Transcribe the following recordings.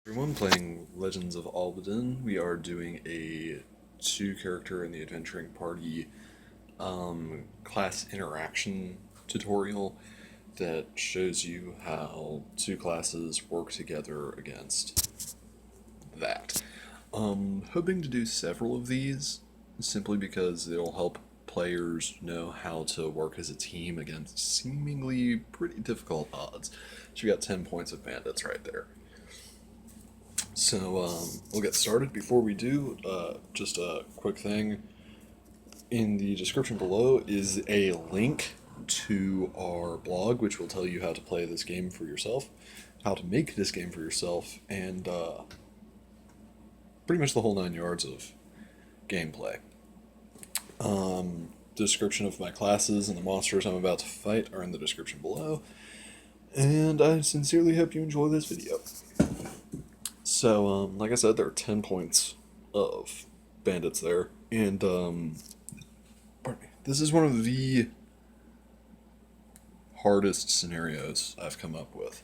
Everyone playing Legends of Albadyn, we are doing a two-character in the adventuring party class interaction tutorial that shows you how two classes work together against that. Hoping to do several of these simply because it'll help players know how to work as a team against seemingly pretty difficult odds. So you got 10 points of bandits right there. So we'll get started. Before we do, just a quick thing. In the description below is a link to our blog, which will tell you how to play this game for yourself, how to make this game for yourself, and pretty much the whole 9 yards of gameplay. Description of my classes and the monsters I'm about to fight are in the description below, and I sincerely hope you enjoy this video. So, like I said, there are 10 points of bandits there, and, pardon me, this is one of the hardest scenarios I've come up with.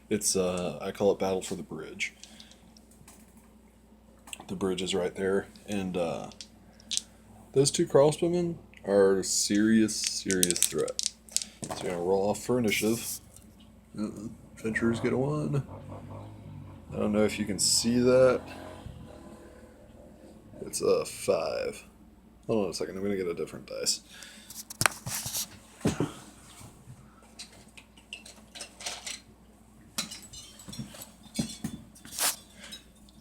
It's, I call it Battle for the Bridge. The bridge is right there, and, those two crossbowmen are a serious threat. So you're gonna roll off for initiative. Adventurers get a 1. I don't know if you can see that. It's a 5. Hold on a second, I'm going to get a different dice.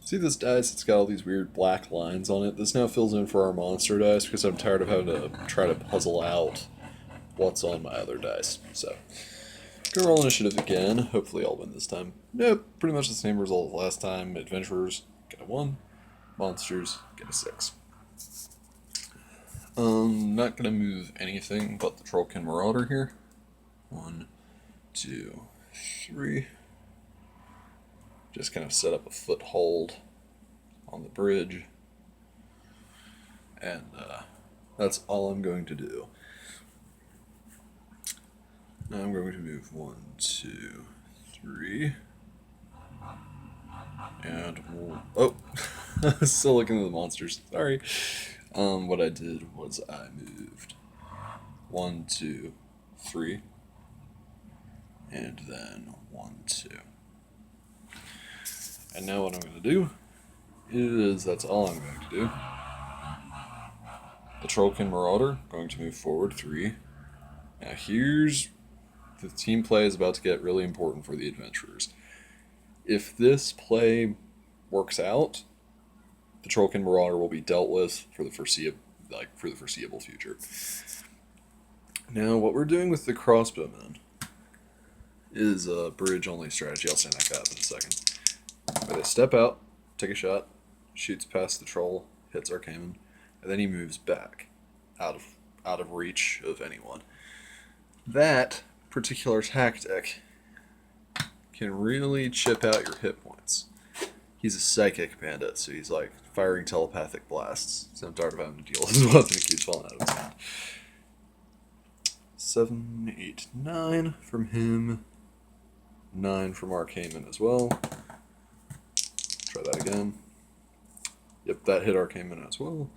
See this dice? It's got all these weird black lines on it. This now fills in for our monster dice because I'm tired of having to try to puzzle out what's on my other dice. So, gonna roll initiative again. Hopefully I'll win this time. Nope, pretty much the same result as last time. Adventurers get a 1. Monsters get a 6. Not gonna move anything but the Trollkin Marauder here. 1, 2, 3. Just kind of set up a foothold on the bridge. And that's all I'm going to do. Now I'm going to move 1, 2, 3. And oh, still looking at the monsters. Sorry. What I did was I moved 1, 2, 3, and then 1, 2. And now what I'm going to do is that's all I'm going to do. The Trollkin Marauder going to move forward 3. Now here's the team play is about to get really important for the adventurers. If this play works out, the Trollkin Marauder will be dealt with for the foreseeable future. Now, what we're doing with the Crossbowman is a bridge-only strategy. I'll send that guy up in a second. Where they step out, take a shot, shoots past the troll, hits Archaemon, and then he moves back, out of reach of anyone. That particular tactic can really chip out your hit points. He's a psychic bandit, so he's like firing telepathic blasts. So I'm tired of having to deal with his weapon. It keeps falling out of his hand. 7, 8, 9 from him. 9 from Archaemon as well. Try that again. Yep, that hit Archaemon as well.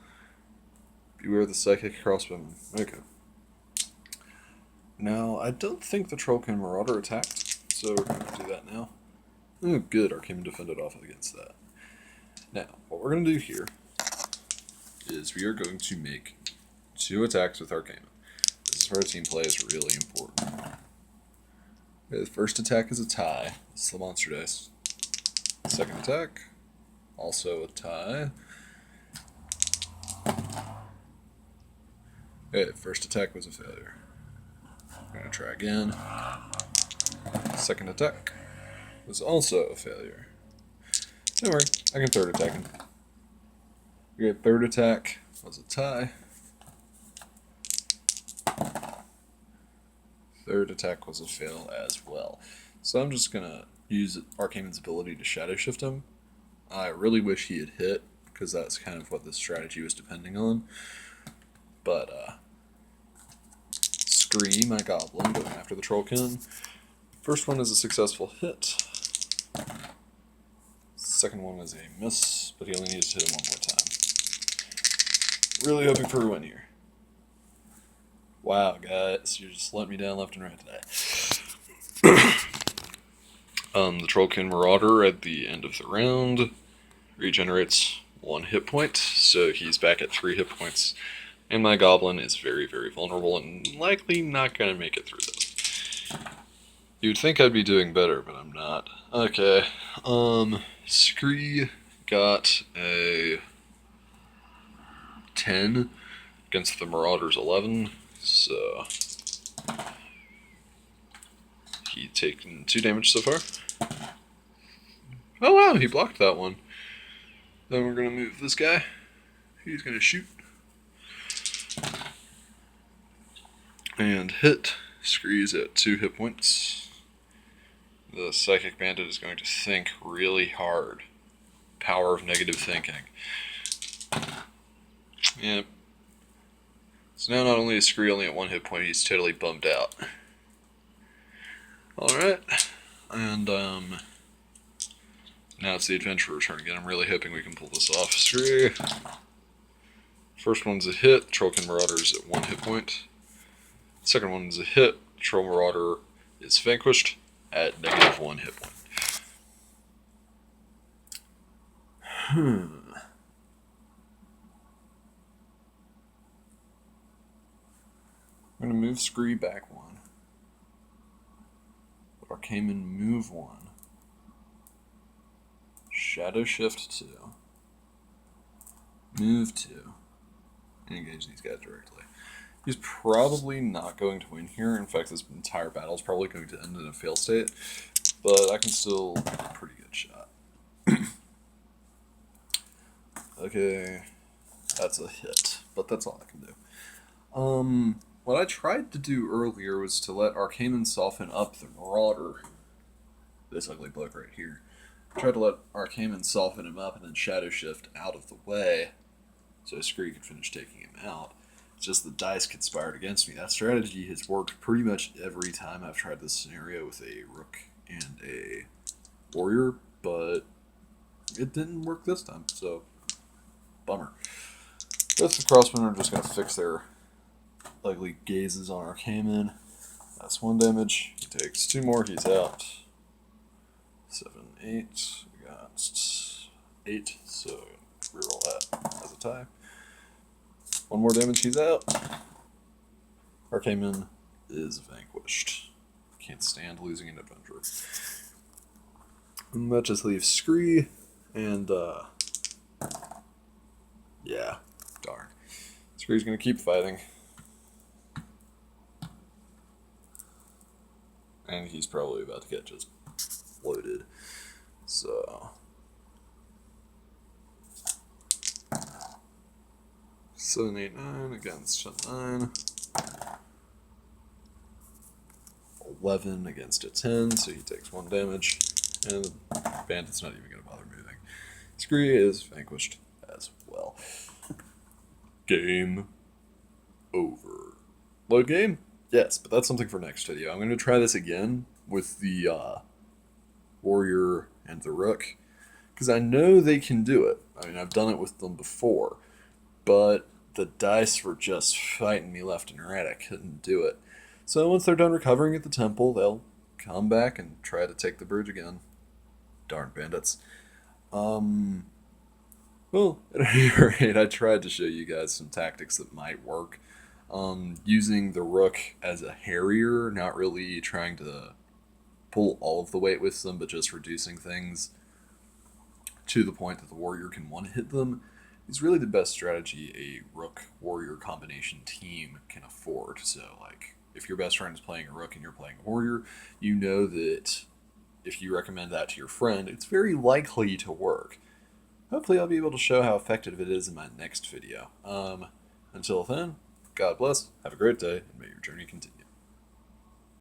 Beware the psychic crossbowman. Okay. Now, I don't think the Trollkin Marauder attacked, so we're going to do that now. Oh, good, Archaemon defended off against that. Now, what we're going to do here is we are going to make 2 attacks with Archaemon. This is where team play is really important. Okay, the first attack is a tie. This is the monster dice. Second attack, also a tie. Okay, first attack was a failure. I'm going to try again. Second attack was also a failure. Don't worry, I can third attack him. Okay, third attack was a tie. Third attack was a fail as well. So I'm just going to use Archaemon's ability to shadow shift him. I really wish he had hit, because that's kind of what this strategy was depending on. But, Skrii, my goblin, going after the Trollkin. First one is a successful hit. Second one is a miss, but he only needs to hit him one more time. Really hoping for a win here. Wow, guys, you're just letting me down left and right today. The Trollkin Marauder at the end of the round regenerates 1 hit point, so he's back at 3 hit points. And my Goblin is very, very vulnerable and likely not going to make it through this. You'd think I'd be doing better, but I'm not. Okay, Skrii got a 10 against the Marauder's 11, so he's taken 2 damage so far. Oh wow, he blocked that one. Then we're going to move this guy. He's going to shoot. And hit. Skree's at 2 hit points. The Psychic Bandit is going to think really hard. Power of negative thinking. Yep. So now not only is Skrii only at 1 hit point, he's totally bummed out. Alright. And, now it's the Adventurer's turn again. I'm really hoping we can pull this off. Skrii. First one's a hit. Trollkin Marauder's at 1 hit point. Second one's a hit. Troll Marauder is vanquished at negative 1 hit point. I'm going to move Skrii back 1. Archaemon move 1. Shadow Shift 2. Move 2. And engage these guys directly. He's probably not going to win here. In fact, this entire battle is probably going to end in a fail state. But I can still do a pretty good shot. Okay. That's a hit. But that's all I can do. What I tried to do earlier was to let Archaemon soften up the Marauder. This ugly bloke right here. I tried to let Archaemon soften him up and then Shadow Shift out of the way so Skrii could finish taking him out. It's just the dice conspired against me. That strategy has worked pretty much every time I've tried this scenario with a Rook and a Warrior, but it didn't work this time, so bummer. Both the Crossbowmen are just going to fix their ugly gazes on Archaemon. That's 1 damage. He takes 2 more, he's out. 7, 8. We got 8, so reroll that as a tie. 1 more damage, he's out. Archaemon is vanquished. Can't stand losing an adventurer. And that just leaves Skrii, and yeah, darn. Skrii's gonna keep fighting. And he's probably about to get just loaded. So 7, 8, 9 against 9. 11 against a 10, so he takes 1 damage. And the Bandit's not even going to bother moving. Skrii is vanquished as well. Game over. Load game? Yes, but that's something for next video. I'm going to try this again with the Warrior and the Rook, because I know they can do it. I mean, I've done it with them before, but the dice were just fighting me left and right. I couldn't do it. So once they're done recovering at the temple, they'll come back and try to take the bridge again. Darn bandits. Well, at any rate, I tried to show you guys some tactics that might work. Using the Rook as a harrier, not really trying to pull all of the weight with them, but just reducing things to the point that the Warrior can one-hit them, is really the best strategy a Rook-Warrior combination team can afford. So, like, if your best friend is playing a Rook and you're playing a Warrior, you know that if you recommend that to your friend, it's very likely to work. Hopefully I'll be able to show how effective it is in my next video. Until then, God bless, have a great day, and may your journey continue.